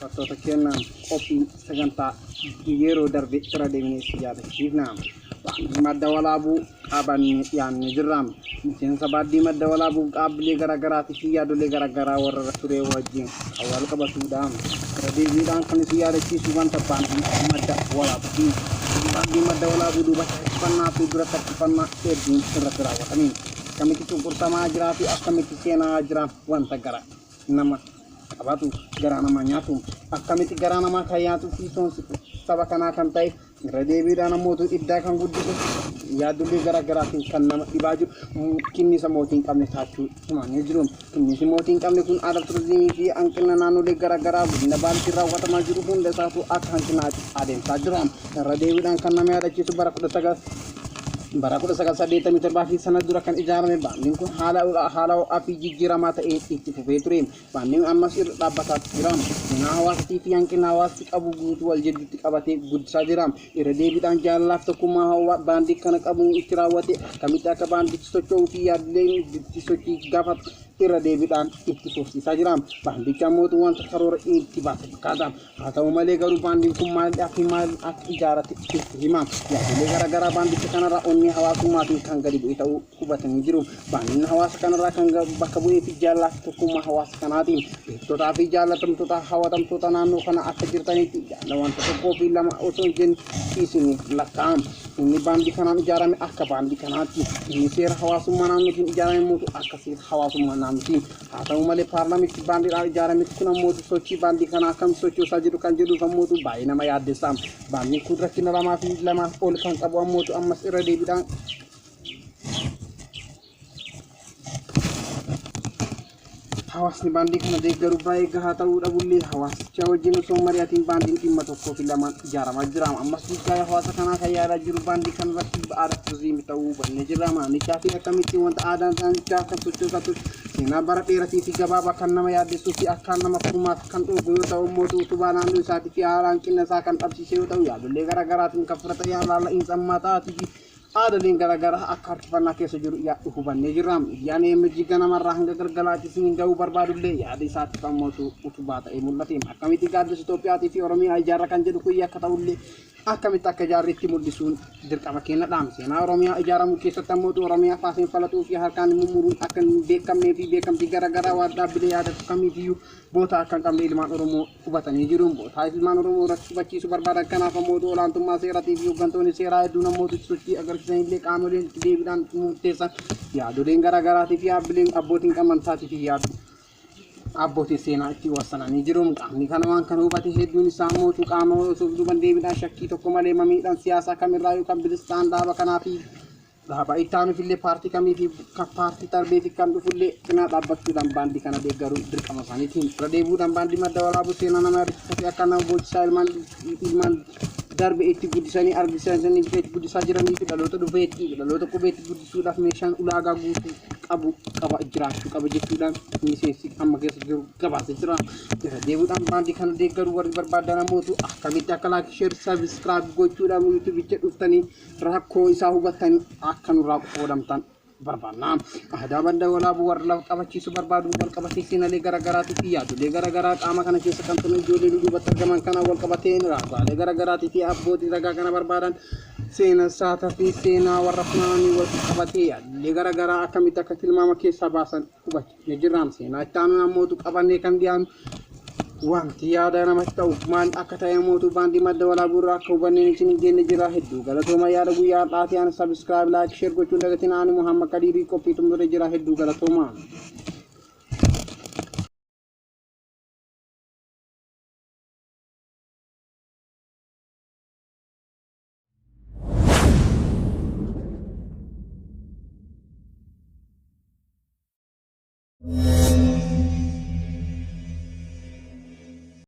Fattoota kennaan qophii sagantaa yeroo darbe irra deemnee si yaadachiifna. Madda walaabuu qabanne yaanne jirra. Miseensa baaddii madda walaabuu qaabbilee garaagaraatii fi yaadolee garaagaraa warra turee wajjin wal qabatuudhaan irra deebiidhaan kan si yaadachiisu wanta baankii madda walaabuu baankii madda walaabuu duuba taasifannaa fi dura taasifannaa hedduun irratti raawwataniin akkamitti cunqursamaa jiraa fi akkamitti seenaa jiran wanta gara nama qabatu gara nama nyaatu akkamitti gara nama kayyaatu fi saba kanaa kan ta'e irra deebiidhaan namoota iddaa kan guddisu yaadolee garaagaraatiin kan nama dhibaa jiru kinnisa mootiin qabne taachuu himanii jiru. Kinnisi mootiin qabne kun aadaa turizimii fi hanqina naannolee garaagaraa guddina baankiin raawwatamaa jiru hunda isaatu akka hanqinaatti adeemsaa jira. Irra deebiidhaan kan nama yaadachiisu bara 1987 fi sana dura kan ijaarame baankiin kun haala ho'aa fi jijjiiramaa ta'ee itti fufee ture. Baankiin ammas irra dhaabbataa jira. Seenaa hawaasatii fi hanqina hawaasni qabu guutuu wal jidduutti qabatee guddisaa jira. Irra deebiidhaan jaalalaaf tokkummaa hawaa baandii kana qabuun itti raawwate akkamitti akka baandichi socho'uu fi yaadoleen itti sochii gaafatu irra deebiidhaan itti fufsiisaa jira. Baandicha mootuu wanta karoora itti baase fakkaata. Haa ta'u malee garuu baandiin kun maal akka ijaarate itti hima. Yaadolee garaagaraa baandicha kanarraa onni hawaasummaatiin kan gadi bu'e ta'uu hubatanii jiru. Baandiin hawaasa kanarraa kan bakka bu'ee fi jaalalaaf tokkummaa hawaasa kanaatiin beektotaa fi jaalatamtoota hawwatamtoota naannoo kana akka jirtanitti jaala wanta tokkoo fi lama osoo hin jenne lakkaa'ama. Inni baandii kanaan ijaarame akka baandii kanaatti inni seera hawaasummaa naannootiin ijaarame mootu akka seera hawaasummaa naannootiin. Haa ta'u malee paarlaamichi baandiidhaan ijaarame kun ammoo sochii baandii kanaa akkam sochoosaa jiru kan jedhu ammoo baay'ee nama yaaddessa. Baandiin kun rakkina lamaa ol kan qabu ammoo ammas irra deebiidhaan hawaasni baandii kana deeggaru baay'ee gahaa ta'uu dhabullee hawaasicha wajjin osoo mari'atiin baandiin dhimma tokkoo fi lamaan ijaaramaa jira. Ammas bulchaa hawaasa kanaa kan yaadaa jiru baandii kanarratti aadaa turizimii ta'uu hubannee jirra. Maanichaa fi akkamitti wanta aadaan isaanichaa kan sochoosatu seenaa bara dheeratii fi gabaabaa kan nama yaaddessuu fi akkaan nama furmaata kan dhoobu yoo ta'u mootuu utubaa naannoo isaatii fi haala hanqina isaa kan dhabsiise yoo ta'u yaadolee garaagaraatiin kan fudhata yaalaala insammaa ta'atii fi aadaleen garaagaraa akka harkifannaa keessa jiru yaadu hubannee jirra. Yaani emmiji ganamarraa hanga galgalaatti isin ga'uu barbaadullee yaada isaatti kan mootuu utubaa ta'ee mul'ate. Akkamitti gaaddisa Itoophiyaatii fi Oromiyaa ijaarra kan jedhu kun akka ta'ullee akkamitti akka ijaarritti mul'isuun dirqama keenyadha. Seenaa Oromiyaa ijaaramuu keessatti ammoo Oromiyaa faaseen falaxuu fi harkaan mummuruun akka hin beekamnee fi beekamtii garaagaraa waan dhaabbilee yaadatu kamiifiyyuu boota akka hin qabne ilmaan Oromoo hubatanii jiru. Boota ilmaan Oromoo irratti hubachiisuu barbaadan kanaaf ammoo olaantummaa seeraatii fi hooggantoonni seeraa hedduun ammoo sochii agarsiisanillee qaamoleen itti deebiidhaan murteessan yaadoleen garaagaraatii fi abbootiin amantaatii fi yaadu abbootii seenaa itti wassananii jiru. Qaamni kana waan kana hubate hedduun isaa mootuu qaama osoo duuban deebiidhaan shakkii tokko malee mamiidhaan siyaasaa kamirraa yookaan bilisaan dhaaba kanaa fi dhaaba ittaanuufillee paartii kamii fi paartii darbee fi kan dhufullee cinaa dhaabbachuudhaan baandii kana deeggaruun dirqama isaaniitiin irra deebi'uudhaan baandii madda walaabuu seenaa nama hir'isuu akka nama boocisaa ilmaan darbe itti guddisanii argisiisanii itti guddisaa jiranii fi dhaloota qubeetti guddisuudhaaf meeshaan ulaagaa guutuu qaba jiraachuu qaba jechuudhaan miseensi amma keessa jiru gabaasee jira. Irra deebi'uudhaan baandii kana deeggaruu warri barbaadan mootu akkamitti akka laayik sheer sabiskiraayib gochuudhaan yuutuubicha dhuftanii rakkoo isaa hubattanii akka nurraa qoodamtan barbaanna. Aadaa madda walaabuu warra lafa qabachiisu barbaadu wal qabatee seenaalee garaagaraatii fi yaadolee garaagaraa qaama kana keessa kan turan ijoollee duubatti argaman kana wal qabatee raagaalee garaagaraatii fi abbootii ragaa kana barbaadan seenaa saataa fi seenaa warra funaananii wal qabatee yaadolee garaagaraa akkamitti akka tilmaama keessaa baasan hubachuu jirra. Seenaa itti aanu namootu qabannee kan dhiyaanu wanti yaada namatti ta'u maal akka ta'e mootuu baandii madda walaabuu irraa akka hubanneen isin jenne jira. Hedduu galatooma yaada guyyaa dhaatii aan sabiskiraayib laayik sheer gochuun dagatiin aanu Muhammad Kadirii qophii xumuree jira. Hedduu galatooma.